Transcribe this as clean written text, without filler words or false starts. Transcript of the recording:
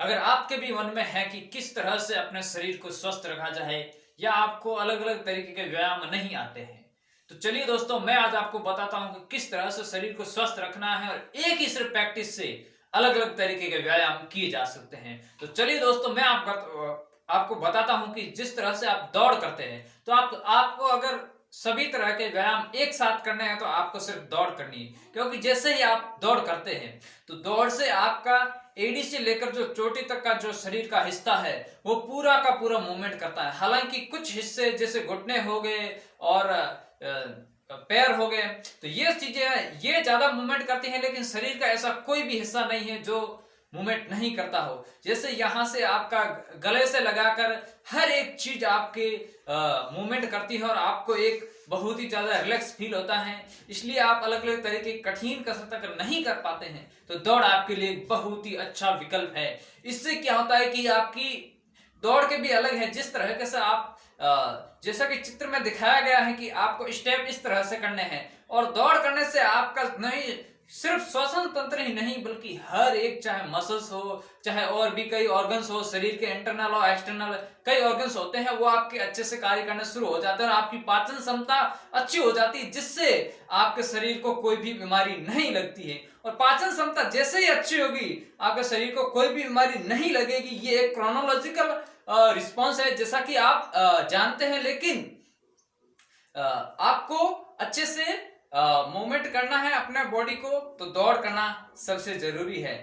अगर आपके भी मन में है कि किस तरह से अपने शरीर को स्वस्थ रखा जाए या आपको अलग अलग तरीके के व्यायाम नहीं आते हैं, तो चलिए दोस्तों, मैं आज आपको बताता हूं कि किस तरह से शरीर को स्वस्थ रखना है और एक ही सिर्फ प्रैक्टिस से अलग अलग तरीके के व्यायाम किए जा सकते हैं। तो चलिए दोस्तों, मैं आपको बताता हूं कि जिस तरह से आप दौड़ करते हैं, तो आपको अगर सभी तरह के व्यायाम एक साथ करने हैं तो आपको सिर्फ दौड़ करनी है, क्योंकि जैसे ही आप दौड़ करते हैं तो दौड़ से आपका एडी से लेकर जो चोटी तक का जो शरीर का हिस्सा है वो पूरा का पूरा मूवमेंट करता है। हालांकि कुछ हिस्से जैसे घुटने हो गए और पैर हो गए, तो ये चीजें ये ज्यादा मूवमेंट करती हैं, लेकिन शरीर का ऐसा कोई भी हिस्सा नहीं है जो मूवमेंट नहीं करता हो। जैसे यहाँ से आपका गले से लगाकर हर एक चीज आपके मूवमेंट करती है और आपको एक बहुत ही ज्यादा रिलैक्स फील होता है। इसलिए आप अलग अलग तरह की कठिन कसरत अगर नहीं कर पाते हैं तो दौड़ आपके लिए बहुत ही अच्छा विकल्प है। इससे क्या होता है कि आपकी दौड़ के भी अलग है। जिस तरह से आप जैसा कि चित्र में दिखाया गया है कि आपको स्टेप इस तरह से करने हैं, और दौड़ करने से आपका नहीं सिर्फ श्वसन तंत्र ही नहीं बल्कि हर एक, चाहे मसल्स हो चाहे और भी कई ऑर्गन्स हो, शरीर के इंटरनल और एक्सटर्नल कई ऑर्गन्स होते हैं, वो आपके अच्छे से कार्य करना शुरू हो जाते हैं और आपकी पाचन क्षमता अच्छी हो जाती है, जिससे आपके शरीर को कोई भी बीमारी नहीं लगती है। और पाचन क्षमता जैसे ही अच्छी होगी आपके शरीर को कोई भी बीमारी नहीं लगेगी। ये एक क्रोनोलॉजिकल रिस्पॉन्स है, जैसा कि आप जानते हैं, लेकिन आपको अच्छे से मूवमेंट करना है अपने बॉडी को, तो दौड़ करना सबसे जरूरी है।